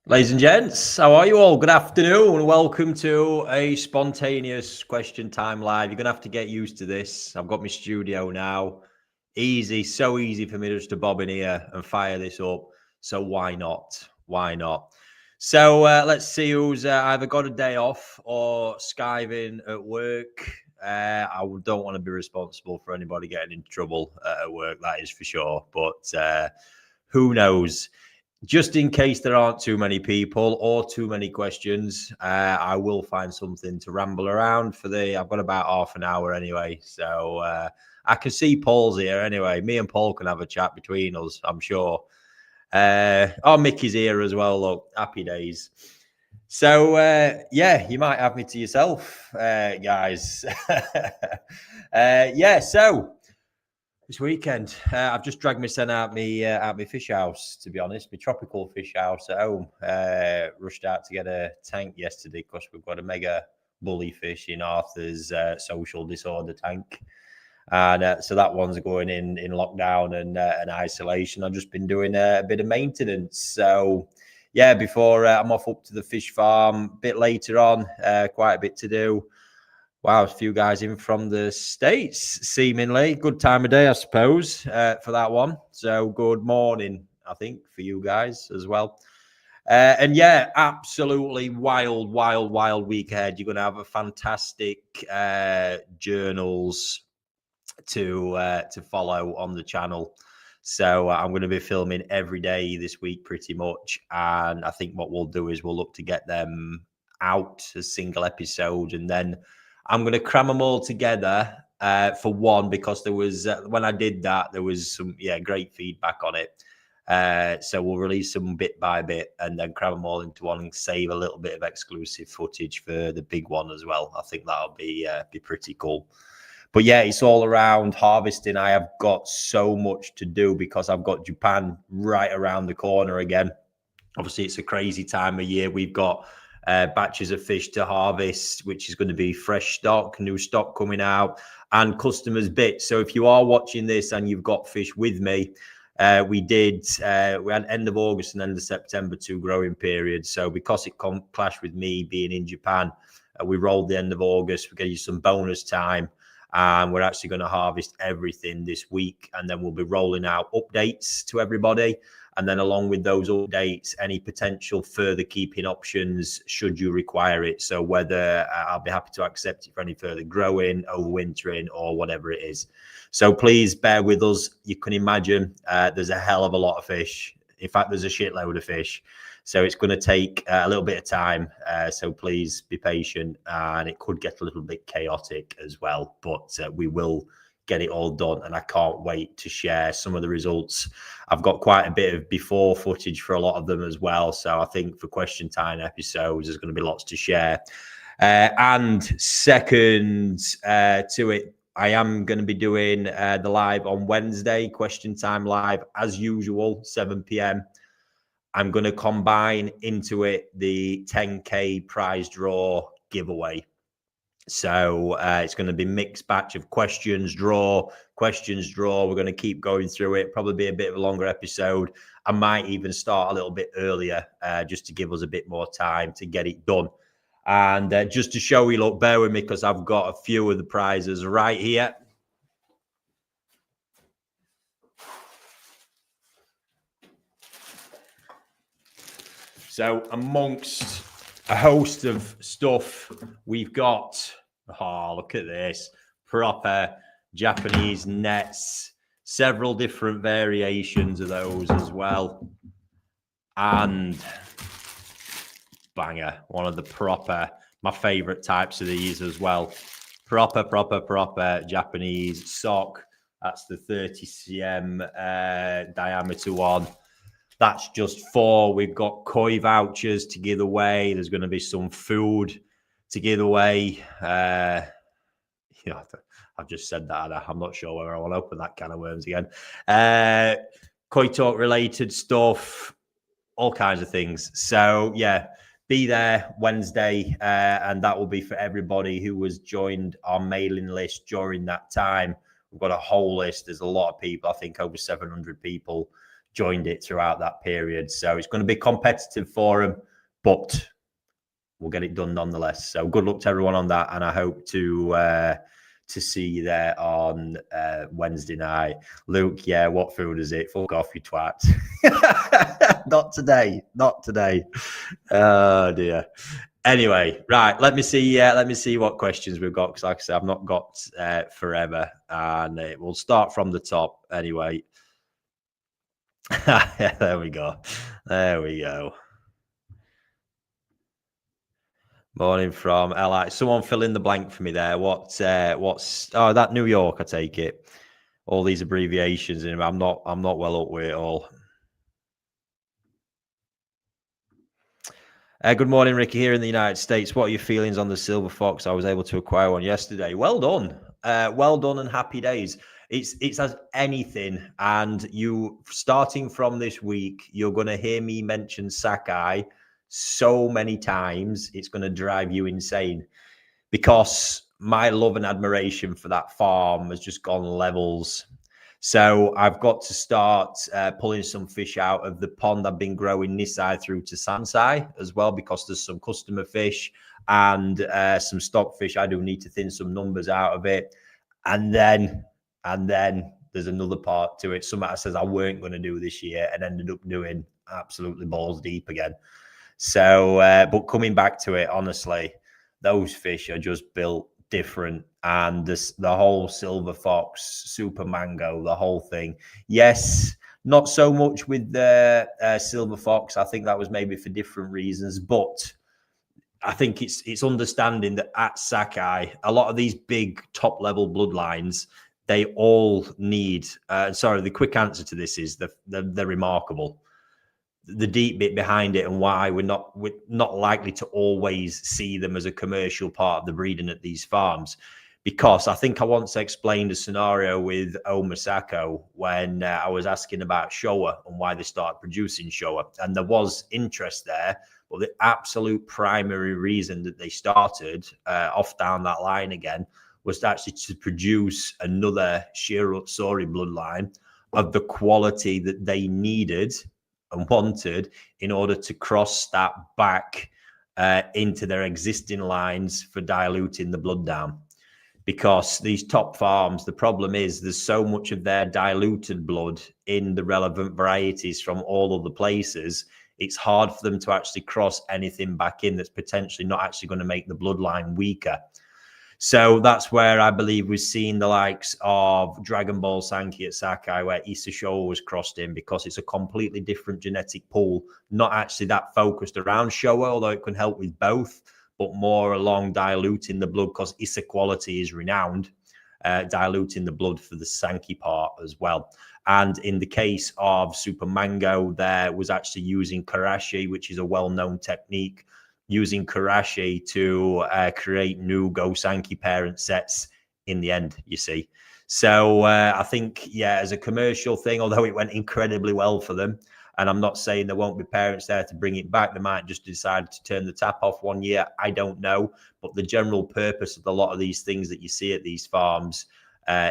Ladies and gents, how are you all? Good afternoon. Welcome to a spontaneous question time live. You're going to have to get used to this. I've got my studio now. Easy, so easy for me just to bob in here and fire this up. So why not? Why not? So let's see who's either got a day off or skiving at work. I don't want to be responsible for anybody getting into trouble at work, that is for sure. But who knows? Just in case there aren't too many people or too many questions, I will find something to ramble around for I've got about half an hour anyway. So I can see Paul's here anyway. Me and Paul can have a chat between us, I'm sure. Mickey's here as well. Look, happy days. So yeah, you might have me to yourself, guys. So this weekend, I've just dragged my son out my fish house, to be honest, my tropical fish house at home. Rushed out to get a tank yesterday because we've got a mega bully fish in Arthur's social disorder tank. And so that one's going in lockdown and isolation. I've just been doing a bit of maintenance. So, yeah, before I'm off up to the fish farm a bit later on, quite a bit to do. Wow, a few guys in from the States, seemingly. Good time of day, I suppose, for that one. So good morning, I think, for you guys as well. And yeah, absolutely wild week ahead. You're going to have a fantastic journals to follow on the channel. So I'm going to be filming every day this week pretty much. And I think what we'll do is we'll look to get them out as single episodes, and then I'm going to cram them all together for one, because there was, when I did that, there was some, great feedback on it. So we'll release them bit by bit and then cram them all into one and save a little bit of exclusive footage for the big one as well. I think that'll be pretty cool. But yeah, it's all around harvesting. I have got so much to do because I've got Japan right around the corner again. Obviously, it's a crazy time of year. We've got batches of fish to harvest, which is going to be fresh stock, new stock coming out, and customers' bits. So if you are watching this and you've got fish with me, we had end of August and end of September, 2 growing periods. So because it clashed with me being in Japan, we rolled the end of August. We're getting you some bonus time. And we're actually going to harvest everything this week. And then we'll be rolling out updates to everybody. And then along with those updates, any potential further keeping options should you require it. So whether I'll be happy to accept it for any further growing, overwintering, or whatever it is. So please bear with us. You can imagine there's a hell of a lot of fish. In fact, there's a shitload of fish. So it's going to take a little bit of time. So please be patient, and it could get a little bit chaotic as well. But we will get it all done, and I can't wait to share some of the results. I've got quite a bit of before footage for a lot of them as well. So I think for question time episodes, there's going to be lots to share. And second to it, I am going to be doing the live on Wednesday, question time live, as usual, 7 p.m. I'm going to combine into it the 10K prize draw giveaway. So it's going to be mixed batch of questions draw. We're going to keep going through it. Probably be a bit of a longer episode. I might even start a little bit earlier just to give us a bit more time to get it done. And just to show you, look, bear with me because I've got a few of the prizes right here. So amongst a host of stuff, we've got, look at this, proper Japanese nets, several different variations of those as well. And banger, one of the proper, my favorite types of these as well. Proper Japanese sock. That's the 30 cm diameter one. That's just 4. We've got koi vouchers to give away. There's going to be some food to give away. I've just said that. I'm not sure whether I want to open that can of worms again. Koi talk related stuff, all kinds of things. So yeah, be there Wednesday, and that will be for everybody who was joined our mailing list during that time. We've got a whole list. There's a lot of people. I think over 700 people joined it throughout that period. So it's going to be competitive for them, but we'll get it done nonetheless. So good luck to everyone on that, and I hope to see you there on Wednesday night. Luke, yeah, what food is it? Fuck off, you twat. Not today. Not today. Oh dear. Anyway, right. Let me see what questions we've got, because like I said, I've not got forever, and we'll start from the top anyway. There we go. There we go. Morning from LI. Someone fill in the blank for me there. What's that New York, I take it. All these abbreviations, and I'm not well up with it all. Good morning, Ricky, here in the United States. What are your feelings on the silver fox? I was able to acquire one yesterday. Well done. Well done and happy days. It's as anything, and you, starting from this week, you're going to hear me mention Sakai so many times, it's going to drive you insane, because my love and admiration for that farm has just gone levels. So I've got to start pulling some fish out of the pond I've been growing Nisai through to Sansai as well, because there's some customer fish and some stock fish. I do need to thin some numbers out of it. And then there's another part to it. Something I says I weren't going to do this year and ended up doing absolutely balls deep again. So, but coming back to it, honestly, those fish are just built different, and the whole silver fox, super mango, the whole thing. Yes, not so much with the silver fox. I think that was maybe for different reasons, but I think it's understanding that at Sakai, a lot of these big top level bloodlines, they all need. Sorry, the quick answer to this is they're remarkable. The deep bit behind it, and why we're not likely to always see them as a commercial part of the breeding at these farms, because I think I once explained a scenario with Omasako when I was asking about Showa and why they started producing Showa, and there was interest there, but the absolute primary reason that they started off down that line again was actually to produce another Shirosori bloodline of the quality that they needed and wanted in order to cross that back into their existing lines for diluting the blood down. Because these top farms, the problem is there's so much of their diluted blood in the relevant varieties from all other places, it's hard for them to actually cross anything back in that's potentially not actually going to make the bloodline weaker. So that's where I believe we've seen the likes of Dragon Ball Sankey at Sakai, where Issa Showa was crossed in, because it's a completely different genetic pool, not actually that focused around Showa, although it can help with both, but more along diluting the blood, because Issa quality is renowned, diluting the blood for the Sankey part as well. And in the case of Super Mango, there was actually using Karashi, which is a well-known technique, using Karashi to create new Go Sankey parent sets in the end, you see. So I think, yeah, as a commercial thing, although it went incredibly well for them, and I'm not saying there won't be parents there to bring it back, they might just decide to turn the tap off one year, I don't know. But the general purpose of a lot of these things that you see at these farms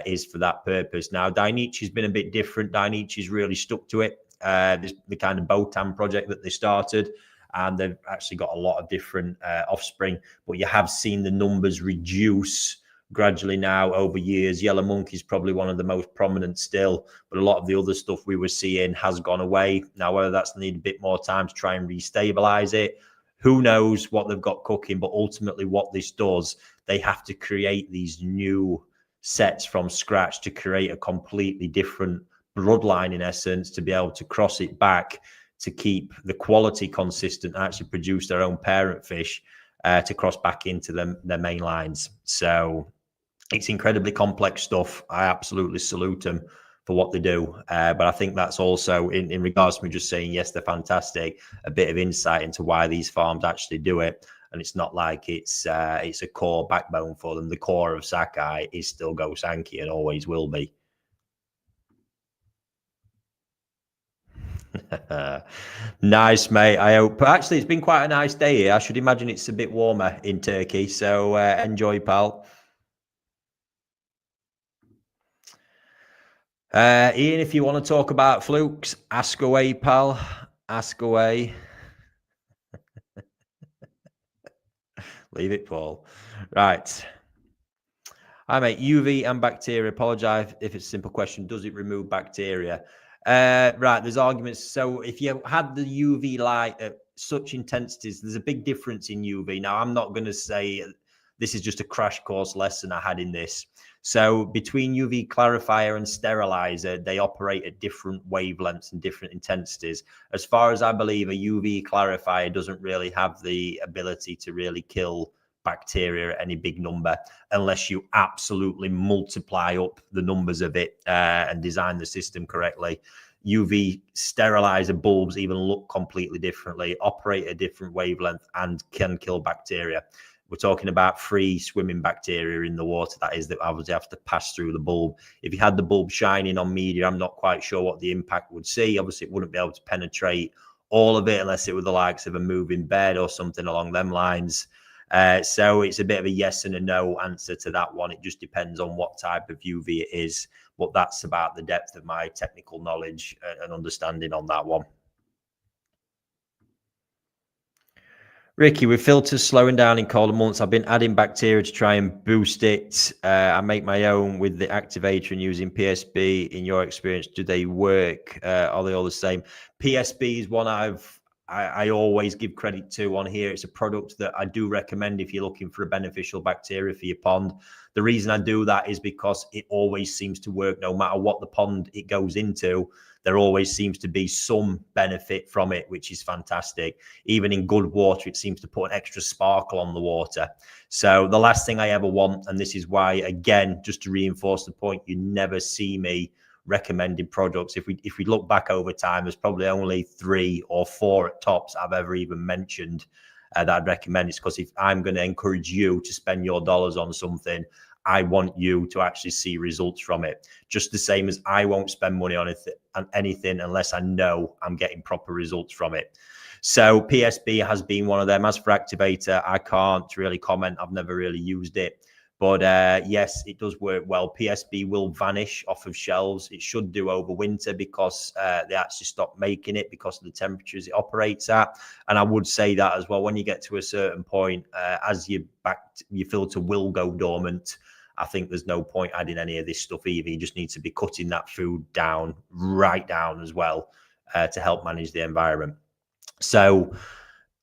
is for that purpose. Now, Dainichi's been a bit different. Dainichi's really stuck to it. The kind of Botan project that they started, and they've actually got a lot of different offspring, but you have seen the numbers reduce gradually now over years. Yellow Monkey is probably one of the most prominent still, but a lot of the other stuff we were seeing has gone away. Now, whether that's need a bit more time to try and restabilize it, who knows what they've got cooking, but ultimately what this does, they have to create these new sets from scratch to create a completely different bloodline, in essence, to be able to cross it back to keep the quality consistent and actually produce their own parent fish to cross back into their main lines. So it's incredibly complex stuff. I absolutely salute them for what they do. But I think that's also, in regards to me just saying, yes, they're fantastic, a bit of insight into why these farms actually do it. And it's not like it's a core backbone for them. The core of Sakai is still Go Sankey and always will be. Nice, mate. I hope. Actually, it's been quite a nice day here. I should imagine it's a bit warmer in Turkey. So enjoy, pal. Ian, if you want to talk about flukes, ask away, pal. Ask away. Leave it, Paul. Right. Hi, mate. UV and bacteria. Apologize if it's a simple question. Does it remove bacteria? Right. There's arguments. So if you had the UV light at such intensities, there's a big difference in UV. Now, I'm not going to say this is just a crash course lesson I had in this. So between UV clarifier and sterilizer, they operate at different wavelengths and different intensities. As far as I believe, a UV clarifier doesn't really have the ability to really kill bacteria at any big number unless you absolutely multiply up the numbers of it and design the system correctly. UV sterilizer bulbs even look completely differently, operate at a different wavelength, and can kill bacteria. We're talking about free swimming bacteria in the water, that is, that obviously have to pass through the bulb. If you had the bulb shining on media, I'm not quite sure what the impact would see. Obviously, it wouldn't be able to penetrate all of it unless it were the likes of a moving bed or something along them lines. So it's a bit of a yes and a no answer to that one. It just depends on what type of UV it is. But that's about the depth of my technical knowledge and understanding on that one. Ricky, with filters slowing down in colder months, I've been adding bacteria to try and boost it. I make my own with the activator and using PSB. In your experience, do they work? Are they all the same? PSB is one I always give credit to on here. It's a product that I do recommend if you're looking for a beneficial bacteria for your pond. The reason I do that is because it always seems to work no matter what the pond it goes into. There always seems to be some benefit from it, which is fantastic. Even in good water, it seems to put an extra sparkle on the water. So the last thing I ever want, and this is why, again, just to reinforce the point, you never see me recommended products. If we look back over time, there's probably only 3 or 4 at tops I've ever even mentioned that I'd recommend. It's because if I'm going to encourage you to spend your dollars on something, I want you to actually see results from it. Just the same as I won't spend money on anything unless I know I'm getting proper results from it. So PSB has been one of them. As for activator, I can't really comment. I've never really used it. But yes, it does work well. PSB will vanish off of shelves. It should do over winter because they actually stop making it because of the temperatures it operates at. And I would say that as well, when you get to a certain point, as your filter will go dormant, I think there's no point adding any of this stuff either. You just need to be cutting that food down, right down as well, to help manage the environment. So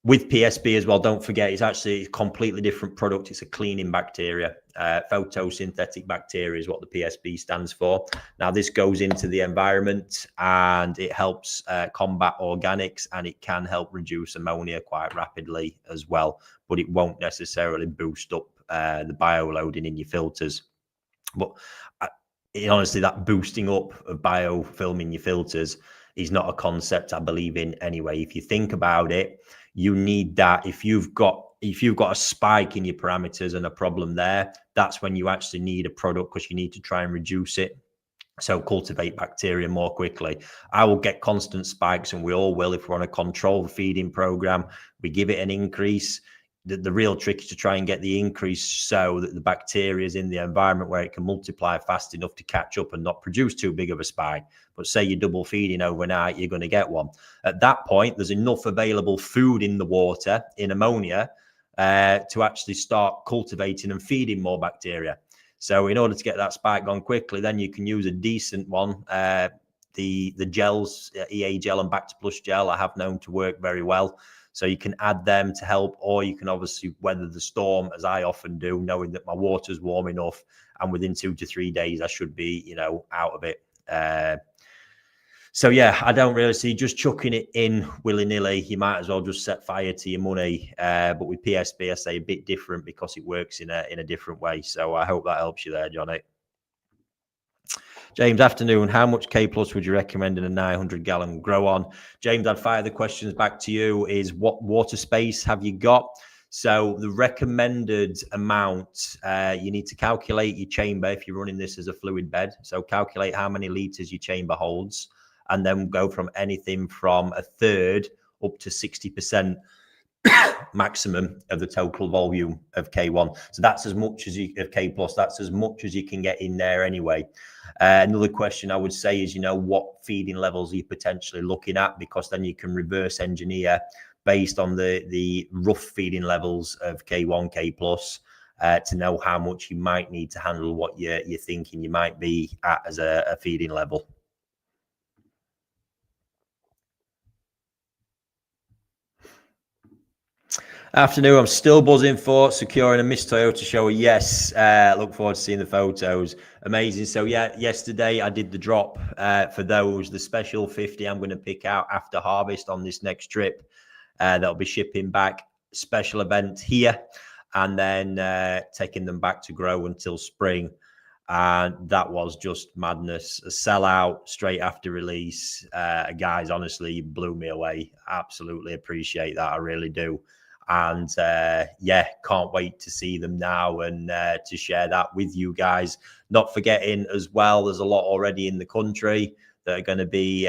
with PSB as well, don't forget, it's actually a completely different product. It's a cleaning bacteria. Photosynthetic bacteria is what the PSB stands for. Now, this goes into the environment and it helps combat organics, and it can help reduce ammonia quite rapidly as well, but it won't necessarily boost up the bioloading in your filters. But honestly, that boosting up of biofilm in your filters is not a concept I believe in anyway. If you think about it, you need that. If you've got a spike in your parameters and a problem there, that's when you actually need a product, because you need to try and reduce it. So cultivate bacteria more quickly. I will get constant spikes, and we all will if we're on a controlled feeding program. We give it an increase. The real trick is to try and get the increase so that the bacteria is in the environment where it can multiply fast enough to catch up and not produce too big of a spike. But say you're double feeding overnight, you're going to get one. At that point, there's enough available food in the water, in ammonia, to actually start cultivating and feeding more bacteria. So in order to get that spike gone quickly, then you can use a decent one. The gels, EA gel and Back to Plus gel, I have known to work very well. So you can add them to help, or you can obviously weather the storm, as I often do, knowing that my water's warm enough, and within 2 to 3 days I should be, out of it. So yeah, I don't really see just chucking it in willy-nilly. You might as well just set fire to your money. But with PSB, I say a bit different because it works in a different way. So I hope that helps you there, Johnny. James, afternoon. How much K plus would you recommend in a 900-gallon grow on? James, I'd fire the questions back to you. Is what water space have you got? So the recommended amount, you need to calculate your chamber if you're running this as a fluid bed. So calculate how many litres your chamber holds, and then go from anything from a third up to 60%. maximum of the total volume of K1. So that's as much as you of K plus. That's as much as you can get in there anyway. Another question I would say is, what feeding levels are you potentially looking at? Because then you can reverse engineer based on the rough feeding levels of K1, K plus, to know how much you might need to handle what you're thinking you might be at as a feeding level. Afternoon. I'm still buzzing for securing a Miss Toyota show. Yes. Look forward to seeing the photos. Amazing. So yeah, yesterday I did the drop for those. The special 50 I'm going to pick out after harvest on this next trip. That'll be shipping back. Special event here, and then taking them back to grow until spring. And that was just madness. A sellout straight after release. Guys, honestly, blew me away. Absolutely appreciate that. I really do. And yeah, can't wait to see them now and to share that with you guys. Not forgetting as well, there's a lot already in the country that are going to be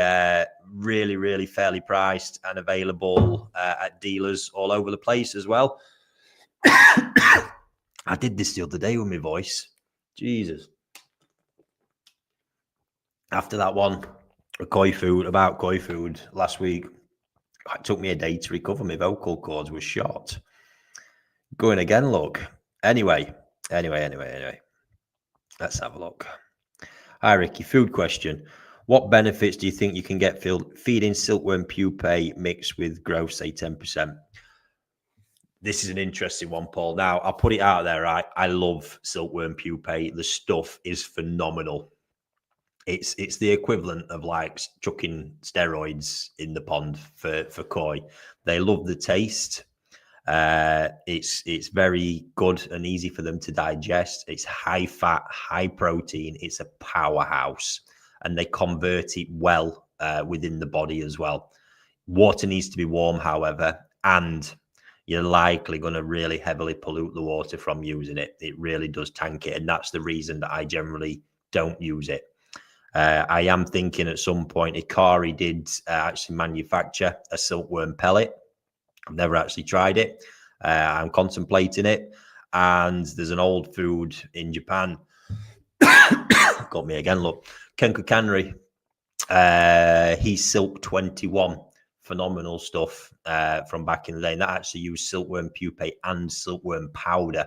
really, really fairly priced and available at dealers all over the place as well. I did this the other day with my voice. Jesus. After that one, koi food last week, it took me a day to recover. My vocal cords were shot. Going again, look. Anyway. Let's have a look. Hi, Ricky. Food question. What benefits do you think you can get feeding silkworm pupae mixed with growth, say 10%? This is an interesting one, Paul. Now, I'll put it out there, right? I love silkworm pupae. The stuff is phenomenal. It's the equivalent of like chucking steroids in the pond for koi. They love the taste. It's very good and easy for them to digest. It's high fat, high protein. It's a powerhouse, and they convert it well within the body as well. Water needs to be warm, however, and you're likely going to really heavily pollute the water from using it. It really does tank it, and that's the reason that I generally don't use it. I am thinking at some point, Ikari did actually manufacture a silkworm pellet. I've never actually tried it. I'm contemplating it. And there's an old food in Japan. Got me again, look. Kenko Cannery. He's Silk 21. Phenomenal stuff from back in the day. And that actually used silkworm pupae and silkworm powder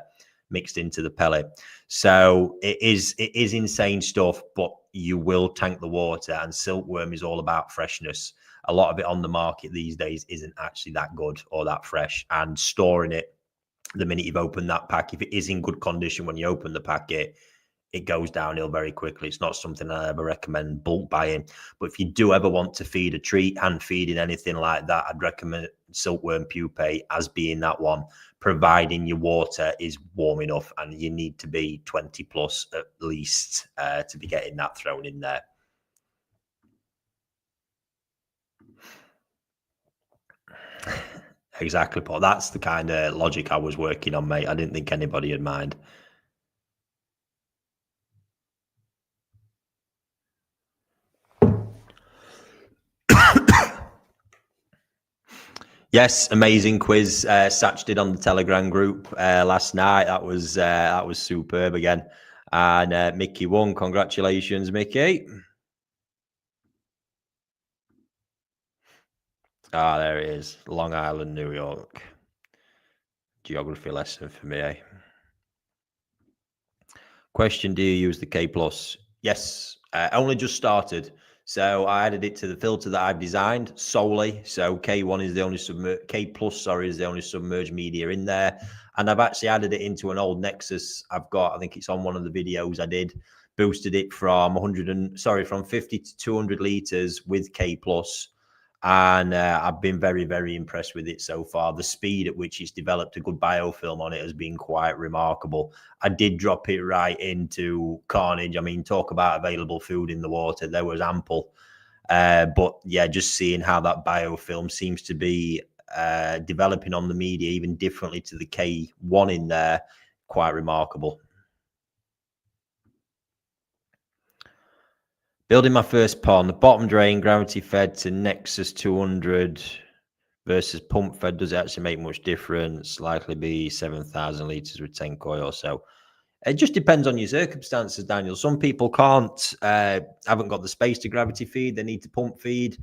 mixed into the pellet. So it is insane stuff, but you will tank the water, and silkworm is all about freshness. A lot of it on the market these days isn't actually that good or that fresh, and storing it the minute you've opened that pack, if it is in good condition when you open the packet, it goes downhill very quickly. It's not something I ever recommend bulk buying. But if you do ever want to feed a treat, hand feeding, anything like that, I'd recommend silkworm pupae as being that one, providing your water is warm enough, and you need to be 20 plus at least to be getting that thrown in there. Exactly, Paul. That's the kind of logic I was working on, mate. I didn't think anybody would mind. Yes, amazing quiz Satch did on the Telegram group last night. That was superb again. And Mickey won. Congratulations, Mickey. Ah, there it is. Long Island, New York. Geography lesson for me, eh? Question, do you use the K+? Yes, only just started. So I added it to the filter that I've designed solely. So K1 is the only K+, sorry, is the only submerged media in there. And I've actually added it into an old Nexus I've got. I think it's on one of the videos I did. Boosted it from from 50 to 200 liters with K+. And I've been very, very impressed with it so far. The speed at which it's developed a good biofilm on it has been quite remarkable. I did drop it right into Carnage. I mean, talk about available food in the water. There was ample. But yeah, just seeing how that biofilm seems to be developing on the media, even differently to the K1 in there, quite remarkable. Building my first pond, bottom drain, gravity fed to Nexus 200 versus pump fed, does it actually make much difference? Likely be 7,000 litres with 10 koi or so. It just depends on your circumstances, Daniel. Some people haven't got the space to gravity feed. They need to pump feed.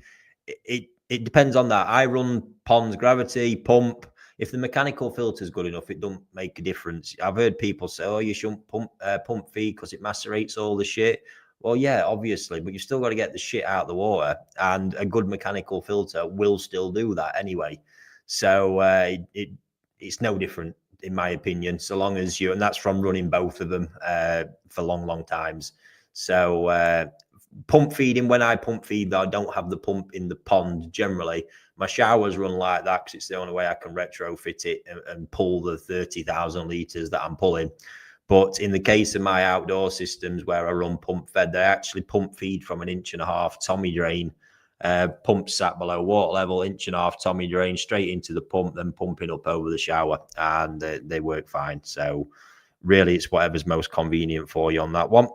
It depends on that. I run ponds, gravity, pump. If the mechanical filter is good enough, it don't make a difference. I've heard people say, "Oh, you shouldn't pump feed because it macerates all the shit." Well, yeah, obviously, but you've still got to get the shit out of the water, and a good mechanical filter will still do that anyway. So it's no different, in my opinion, so long as and that's from running both of them for long times. So pump feeding, when I pump feed, though, I don't have the pump in the pond generally. My showers run like that because it's the only way I can retrofit it and pull the 30,000 litres that I'm pulling. But in the case of my outdoor systems where I run pump fed, they actually pump feed from 1.5 inch Tommy drain. Pump sat below water level, 1.5 inch Tommy drain, straight into the pump, then pumping up over the shower, and they work fine. So really, it's whatever's most convenient for you on that one.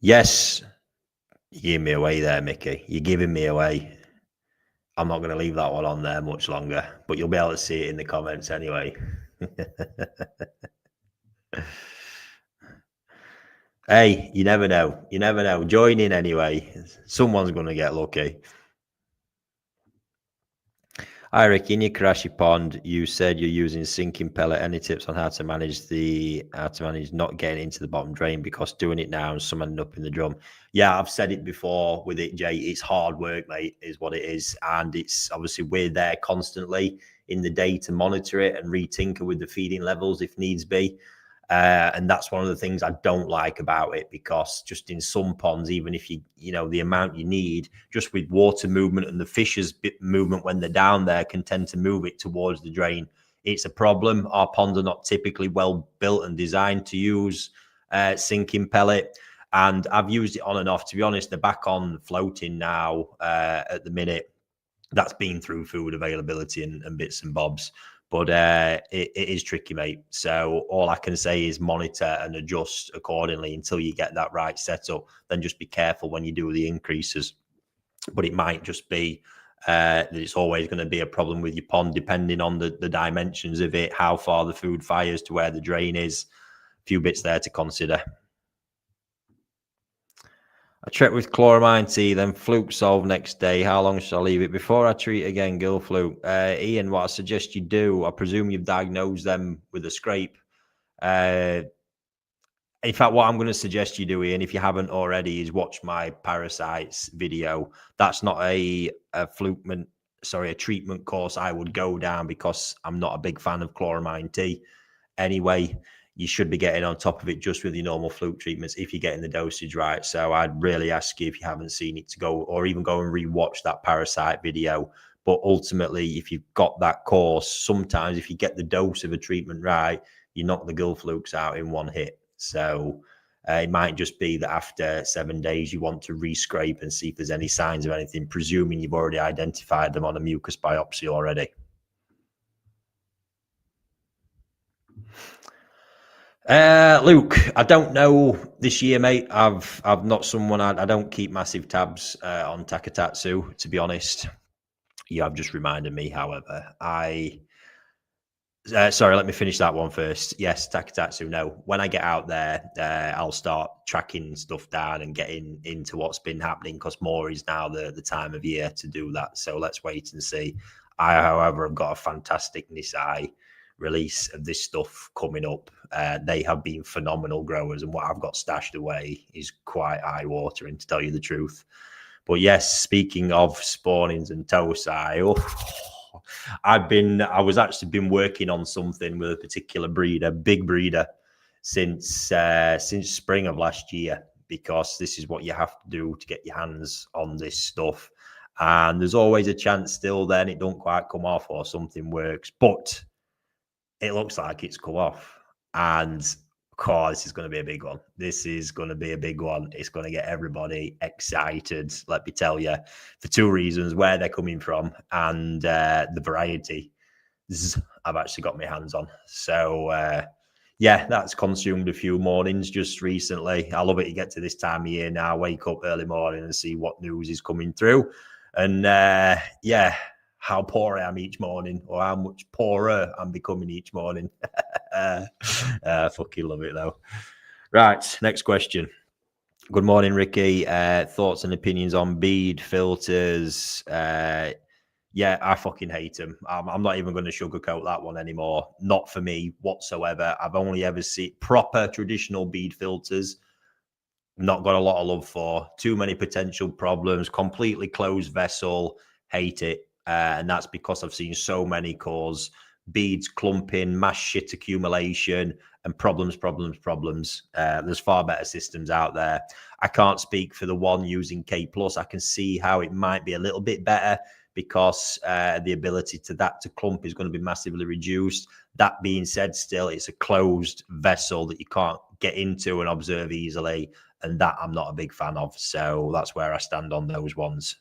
Yes, you're giving me away there, Mickey. You're giving me away. I'm not going to leave that one on there much longer, but you'll be able to see it in the comments anyway. Hey, you never know. You never know. Join in anyway. Someone's going to get lucky. Hi, Ricky. In your Karashi pond, you said you're using sinking pellet. Any tips on how to manage not getting into the bottom drain? Because doing it now and some ending up in the drum. Yeah, I've said it before with it, Jay. It's hard work, mate, is what it is. And it's obviously we're there constantly in the day to monitor it and retinker with the feeding levels if needs be. And that's one of the things I don't like about it, because just in some ponds, even if you know the amount you need, just with water movement and the fish's movement when they're down there can tend to move it towards the drain. It's a problem. Our ponds are not typically well built and designed to use sinking pellet. And I've used it on and off. To be honest, they're back on floating now at the minute. That's been through food availability and bits and bobs. But it is tricky, mate. So all I can say is monitor and adjust accordingly until you get that right setup. Then just be careful when you do the increases. But it might just be that it's always going to be a problem with your pond, depending on the dimensions of it, how far the food fires to where the drain is. A few bits there to consider. I checked with chloramine tea, then fluke solve next day. How long shall I leave it before I treat again, gill fluke? Ian, what I suggest you do, I presume you've diagnosed them with a scrape. In fact, what I'm going to suggest you do, Ian, if you haven't already, is watch my parasites video. That's not a treatment course I would go down, because I'm not a big fan of chloramine tea. Anyway, you should be getting on top of it just with your normal fluke treatments if you're getting the dosage right. So I'd really ask you, if you haven't seen it, to go or even go and rewatch that parasite video. But ultimately, if you've got that course, sometimes if you get the dose of a treatment right, you knock the gill flukes out in one hit. So it might just be that after 7 days, you want to re-scrape and see if there's any signs of anything, presuming you've already identified them on a mucus biopsy already. Luke, I don't know this year, mate. I've not someone. I don't keep massive tabs on Takatatsu, to be honest. You have just reminded me, however. Sorry, let me finish that one first. Yes, Takatatsu, no. When I get out there, I'll start tracking stuff down and getting into what's been happening, because more is now the time of year to do that. So let's wait and see. I, however, have got a fantastic Nisai release of this stuff coming up. They have been phenomenal growers, and what I've got stashed away is quite eye-watering, to tell you the truth. But yes, speaking of spawnings and Tosai, I was actually been working on something with a particular breeder, big breeder, since spring of last year, because this is what you have to do to get your hands on this stuff. And there's always a chance still then it don't quite come off or something works, but it looks like it's come off. And this is going to be a big one. This is going to be a big one. It's going to get everybody excited, let me tell you, for two reasons: where they're coming from and the variety I've actually got my hands on. So Yeah, that's consumed a few mornings just recently. I love it. You get to this time of year now, wake up early morning and see what news is coming through. And yeah, how poor I am each morning, or how much poorer I'm becoming each morning. Fucking love it though. Right, next question. Good morning, Ricky. Thoughts and opinions on bead filters? Yeah, I fucking hate them. I'm not even going to sugarcoat that one anymore. Not for me whatsoever. I've only ever seen proper traditional bead filters. Not got a lot of love for. Too many potential problems. Completely closed vessel. Hate it. And that's because I've seen so many cause beads clumping, mass shit accumulation, and problems. There's far better systems out there. I can't speak for the one using K Plus. I can see how it might be a little bit better because the ability to clump is going to be massively reduced. That being said, still, it's a closed vessel that you can't get into and observe easily, and that I'm not a big fan of. So that's where I stand on those ones.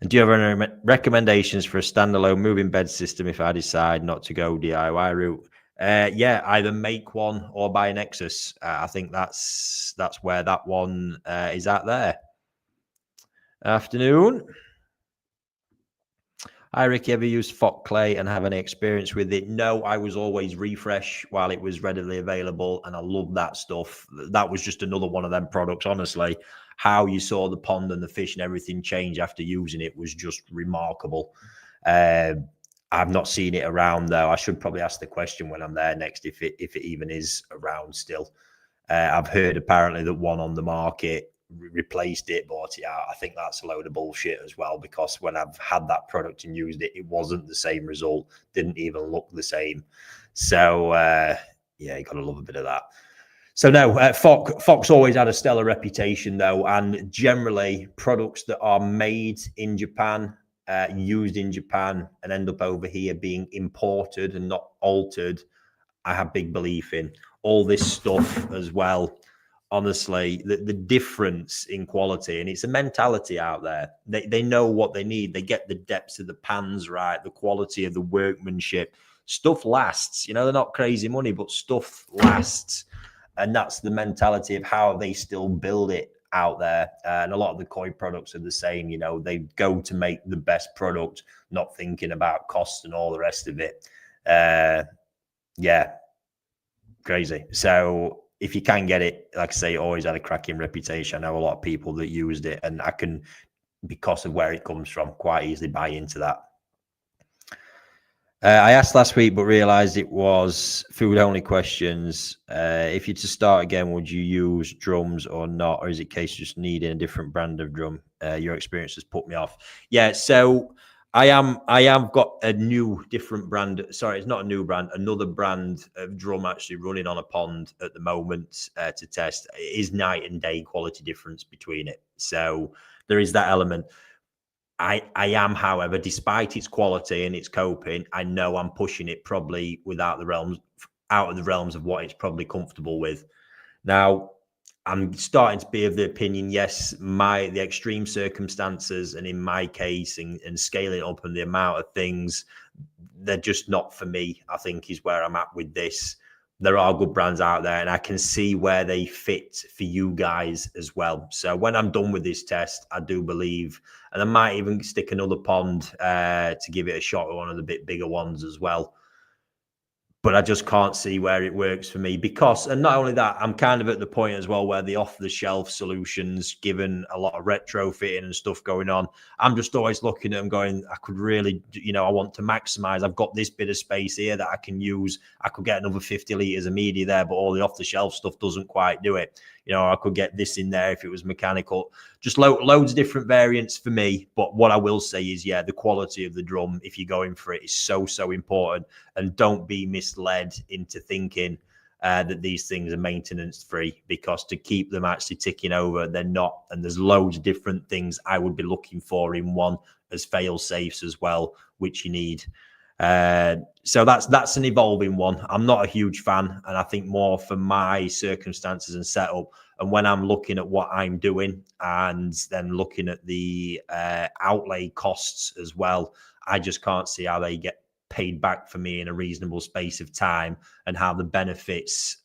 And do you have any recommendations for a standalone moving bed system if I decide not to go DIY route? Yeah, either make one or buy a Nexus. I think that's where that one is at there. Afternoon. Hi, Ricky. Ever used Fock Clay and have any experience with it? No, I was always Refresh while it was readily available, and I love that stuff. That was just another one of them products, honestly. How you saw the pond and the fish and everything change after using it was just remarkable. I've not seen it around, though. I should probably ask the question when I'm there next if it even is around still. I've heard apparently that one on the market replaced it, but yeah, I think that's a load of bullshit as well, because when I've had that product and used it, it wasn't the same result, didn't even look the same. So yeah, you gotta love a bit of that. So no, Fox always had a stellar reputation though, and generally products that are made in Japan, used in Japan, and end up over here being imported and not altered, I have big belief in. All this stuff as well, honestly, the difference in quality, and it's a mentality out there. They know what they need. They get the depths of the pans right, the quality of the workmanship. Stuff lasts. You know, they're not crazy money, but stuff lasts. And that's the mentality of how they still build it out there. And a lot of the koi products are the same. You know, they go to make the best product, not thinking about cost and all the rest of it. Yeah, crazy. So if you can get it, like I say, it always had a cracking reputation. I know a lot of people that used it, and I can, because of where it comes from, quite easily buy into that. I asked last week, but realized it was food only questions. If you're to start again, would you use drums or not? Or is it a case just needing a different brand of drum? Your experience has put me off. Yeah, so I have got a new different brand. Sorry, it's not a new brand, another brand of drum actually running on a pond at the moment to test. It is night and day quality difference between it. So there is that element. I am, however, despite its quality and its coping, I know I'm pushing it probably out of the realms of what it's probably comfortable with. Now, I'm starting to be of the opinion, yes, the extreme circumstances, and in my case, and scaling up and the amount of things, they're just not for me, I think, is where I'm at with this. There are good brands out there, and I can see where they fit for you guys as well. So when I'm done with this test, I do believe, and I might even stick another pond to give it a shot with one of the bit bigger ones as well. But I just can't see where it works for me because, and not only that, I'm kind of at the point as well where the off-the-shelf solutions, given a lot of retrofitting and stuff going on, I'm just always looking at them going, I could really, I want to maximize. I've got this bit of space here that I can use. I could get another 50 litres of media there, but all the off-the-shelf stuff doesn't quite do it. I could get this in there if it was mechanical. Just loads of different variants for me. But what I will say is, yeah, the quality of the drum, if you're going for it, is so important. And don't be misled into thinking that these things are maintenance free, because to keep them actually ticking over, they're not. And there's loads of different things I would be looking for in one as fail safes as well, which you need. So that's an evolving one. I'm not a huge fan, and I think more for my circumstances and setup. And when I'm looking at what I'm doing and then looking at the outlay costs as well, I just can't see how they get paid back for me in a reasonable space of time, and how the benefits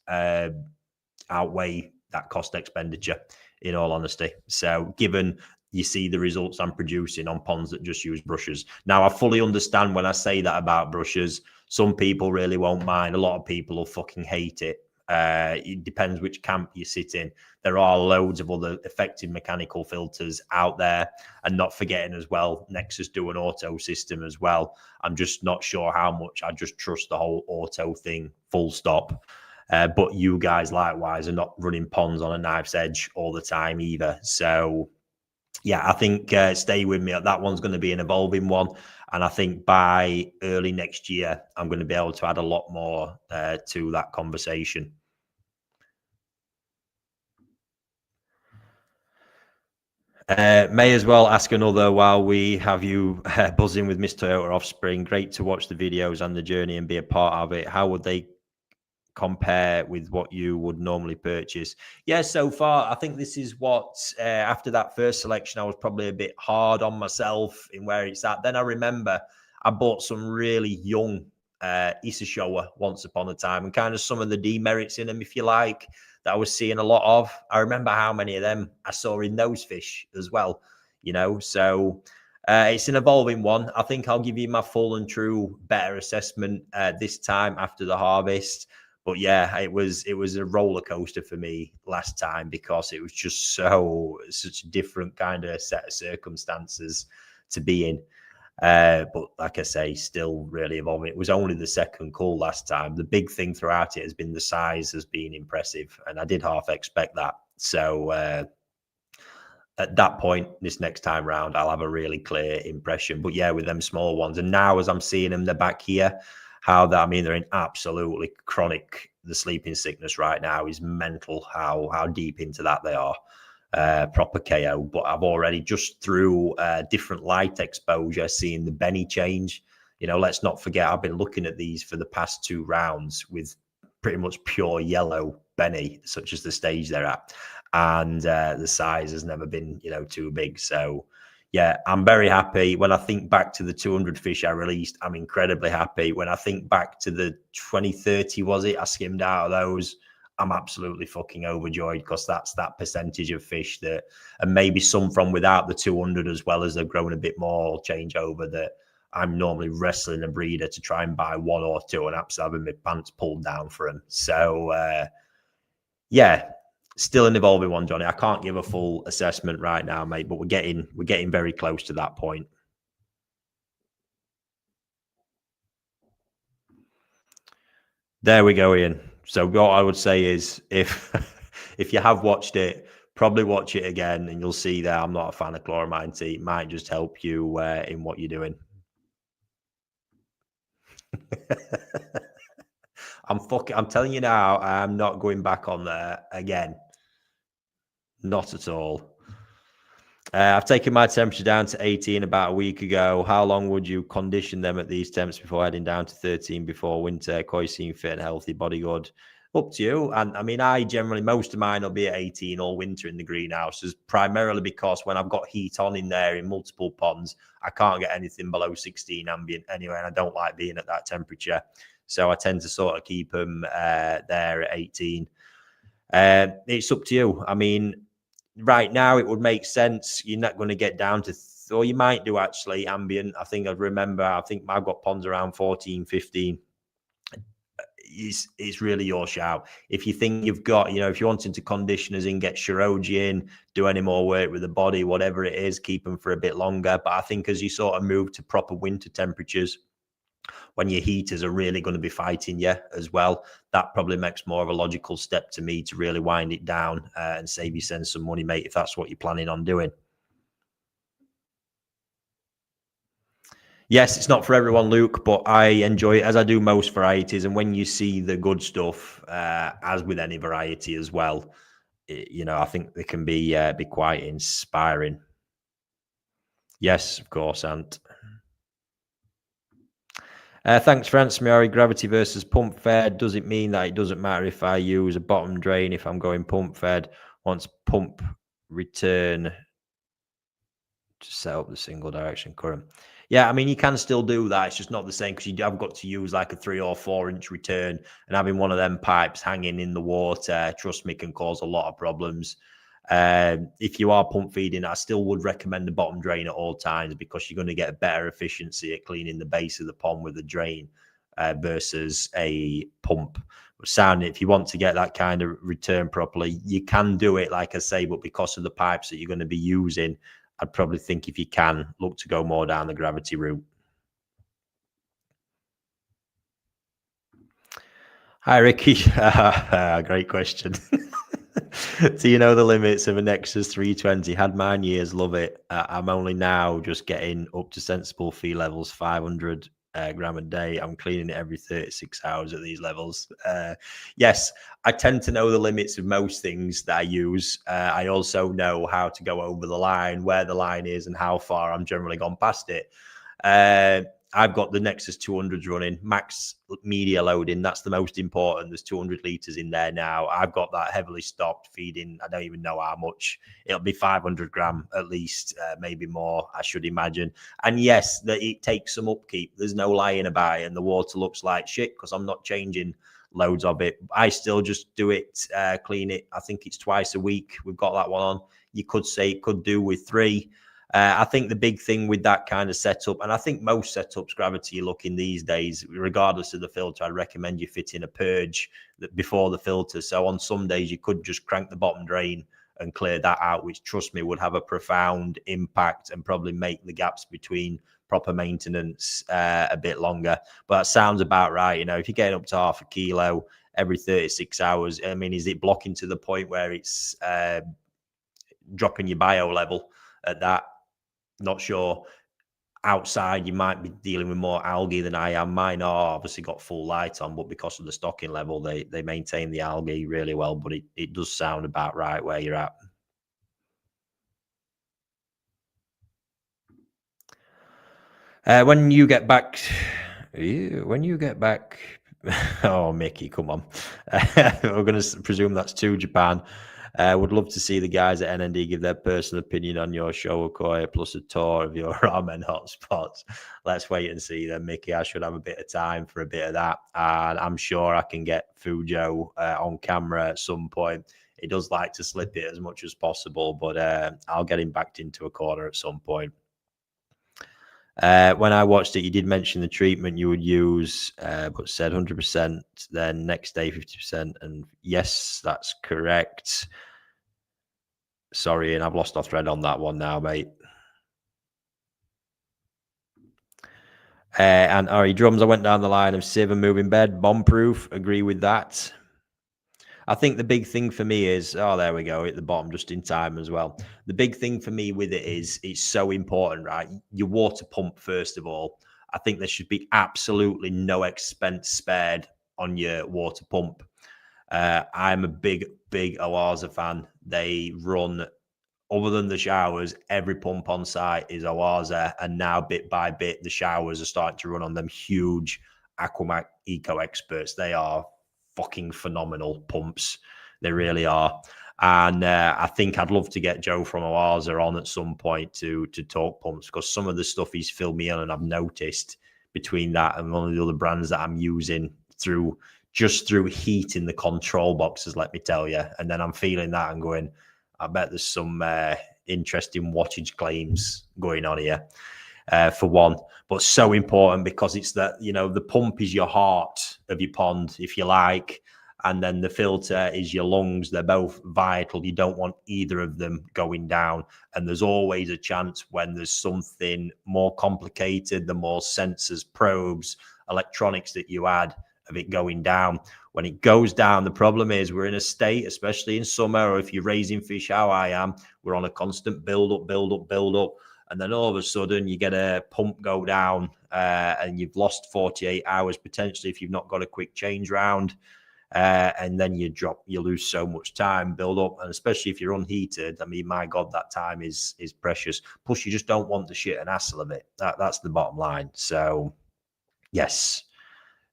outweigh that cost expenditure, in all honesty. So given you see the results I'm producing on ponds that just use brushes. Now, I fully understand when I say that about brushes. Some people really won't mind. A lot of people will fucking hate it. It depends which camp you sit in. There are loads of other effective mechanical filters out there, and not forgetting as well, Nexus do an auto system as well. I'm just not sure how much I just trust the whole auto thing, full stop. But you guys likewise are not running ponds on a knife's edge all the time either. So yeah, I think stay with me. That one's going to be an evolving one. And I think by early next year, I'm going to be able to add a lot more to that conversation. May as well ask another while we have you buzzing with Miss Toyota Offspring. Great to watch the videos and the journey and be a part of it. How would they compare with what you would normally purchase? Yeah, so far I think this is what after that first selection I was probably a bit hard on myself in where it's at. Then I remember I bought some really young Isashowa once upon a time, and kind of some of the demerits in them, if you like, that I was seeing a lot of. I remember how many of them I saw in those fish as well, so it's an evolving one. I think I'll give you my full and true better assessment this time after the harvest. But yeah, it was a roller coaster for me last time, because it was just such a different kind of set of circumstances to be in. But like I say, still really evolving. It was only the second cull last time. The big thing throughout it has been the size has been impressive, and I did half expect that. So at that point, this next time round, I'll have a really clear impression. But yeah, with them small ones, and now as I'm seeing them, they're back here. They're in absolutely chronic. The sleeping sickness right now is mental. How deep into that they are. Proper KO. But I've already, just through different light exposure, seeing the Benny change. Let's not forget, I've been looking at these for the past 2 rounds with pretty much pure yellow Benny, such as the stage they're at, and the size has never been too big. So yeah, I'm very happy. When I think back to the 200 fish I released, I'm incredibly happy. When I think back to the 2030, was it, I skimmed out of those, I'm absolutely fucking overjoyed, because that's that percentage of fish that, and maybe some from without the 200 as well, as they've grown a bit more changeover, that I'm normally wrestling a breeder to try and buy 1 or 2 and absolutely having my pants pulled down for them. So yeah, still an evolving one, Johnny. I can't give a full assessment right now, mate, but we're getting very close to that point. There we go, Ian. So what I would say is, if if you have watched it, probably watch it again, and you'll see that I'm not a fan of chloramine tea. It might just help you in what you're doing. I'm telling you now, I'm not going back on there again. Not at all. I've taken my temperature down to 18 about a week ago. How long would you condition them at these temps before heading down to 13 before winter? Koi seem fit and healthy, body good. Up to you. And I mean, most of mine will be at 18 all winter in the greenhouses, primarily because when I've got heat on in there in multiple ponds, I can't get anything below 16 ambient anyway, and I don't like being at that temperature. So I tend to sort of keep them there at 18. It's up to you. I mean, right now it would make sense. You're not going to get down to, or you might do actually ambient. I think I've got ponds around 14, 15. It's really your shout. If you think you've got, if you're wanting to condition as in get Shiroji in, do any more work with the body, whatever it is, keep them for a bit longer. But I think as you sort of move to proper winter temperatures, when your heaters are really going to be fighting you as well, that probably makes more of a logical step to me to really wind it down and save you some money, mate, if that's what you're planning on doing. Yes, it's not for everyone, Luke, but I enjoy it, as I do most varieties. And when you see the good stuff, as with any variety as well, I think they can be quite inspiring. Yes, of course, Ant. Thanks for answering, Mary. Gravity versus pump fed. Does it mean that it doesn't matter if I use a bottom drain if I'm going pump fed? Once pump return to set up the single direction current. Yeah, I mean, you can still do that. It's just not the same because you have got to use like a 3 or 4 inch return, and having one of them pipes hanging in the water, trust me, can cause a lot of problems. If you are pump feeding, I still would recommend the bottom drain at all times because you're going to get a better efficiency at cleaning the base of the pond with the drain versus a pump. Sound, if you want to get that kind of return properly, you can do it, like I say, but because of the pipes that you're going to be using, I'd probably think if you can, look to go more down the gravity route. Hi, Ricky. Great question. Do you know the limits of a Nexus 320? Had mine years, love it. I'm only now just getting up to sensible fee levels, 500 gram a day. I'm cleaning it every 36 hours at these levels. Yes, I tend to know the limits of most things that I use. I also know how to go over the line, where the line is, and how far I'm generally gone past it. I've got the Nexus 200s running, max media loading. That's the most important. There's 200 litres in there now. I've got that heavily stocked, feeding. I don't even know how much. It'll be 500 gram at least, maybe more, I should imagine. And yes, that it takes some upkeep. There's no lying about it. And the water looks like shit because I'm not changing loads of it. I still just do it, clean it. I think it's twice a week. We've got that one on. You could say it could do with 3. I think the big thing with that kind of setup, and I think most setups, Gravity, you're looking these days, regardless of the filter, I'd recommend you fit in a purge before the filter. So on some days, you could just crank the bottom drain and clear that out, which, trust me, would have a profound impact and probably make the gaps between proper maintenance a bit longer. But that sounds about right. You know, if you're getting up to half a kilo every 36 hours, I mean, is it blocking to the point where it's dropping your bio level at that? Not sure. Outside, you might be dealing with more algae than I am. Mine are obviously got full light on, but because of the stocking level, they maintain the algae really well. But it does sound about right where you're at. When you get back, oh, Mickey, come on. We're going to presume that's to Japan. Would love to see the guys at NND give their personal opinion on your show, Okoye, plus a tour of your ramen hotspots. Let's wait and see then, Mickey. I should have a bit of time for a bit of that. And I'm sure I can get Fujo on camera at some point. He does like to slip it as much as possible, but I'll get him backed into a corner at some point. When I watched it, you did mention the treatment you would use, but said 100%, then next day 50%. And yes, that's correct. Sorry, and I've lost our thread on that one now, mate. And Ari Drums, I went down the line of sieve and moving bed, bomb proof. Agree with that. I think the big thing for me is, oh, there we go, at the bottom, just in time as well. The big thing for me with it is it's so important, right? Your water pump, first of all. I think there should be absolutely no expense spared on your water pump. I'm a big Oaza fan. They run, other than the showers, every pump on site is Oaza. And now, bit by bit, the showers are starting to run on them huge Aquamac Eco Experts. They are fucking phenomenal pumps. They really are. And I think I'd love to get Joe from Oaza on at some point to talk pumps, because some of the stuff he's filled me in, and I've noticed between that and one of the other brands that I'm using through heat in the control boxes, let me tell you. And then I'm feeling that and going, I bet there's some interesting wattage claims going on here. For one, but so important because it's that, you know, the pump is your heart of your pond, if you like, and then the filter is your lungs. They're both vital. You don't want either of them going down. And there's always a chance when there's something more complicated, the more sensors, probes, electronics that you add, of it going down. When it goes down, the problem is we're in a state, especially in summer, or if you're raising fish, how I am, we're on a constant build up. And then all of a sudden you get a pump go down and you've lost 48 hours potentially if you've not got a quick change round. And then you lose so much time, build up. And especially if you're unheated, I mean, my God, that time is precious. Plus, you just don't want the shit and hassle of it. That's the bottom line. So, yes,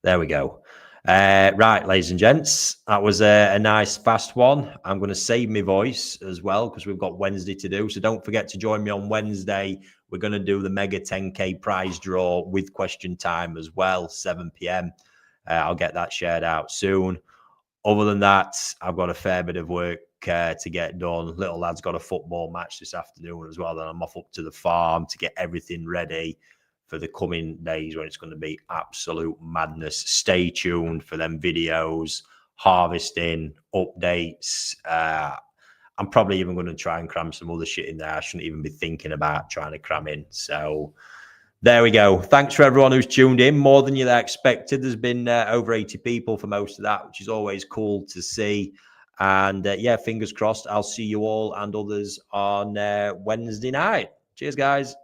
there we go. Right, ladies and gents, that was a nice fast one. I'm going to save my voice as well because we've got Wednesday to do. So don't forget to join me on Wednesday. We're going to do the Mega 10K prize draw with question time as well, 7 p.m. I'll get that shared out soon. Other than that, I've got a fair bit of work to get done. Little lad's got a football match this afternoon as well. Then I'm off up to the farm to get everything ready for the coming days when it's going to be absolute madness. Stay tuned for them videos, harvesting, updates. I'm probably even going to try and cram some other shit in there I shouldn't even be thinking about trying to cram in. So there we go. Thanks for everyone who's tuned in. More than you expected. There's been over 80 people for most of that, which is always cool to see. And yeah, fingers crossed. I'll see you all and others on Wednesday night. Cheers, guys.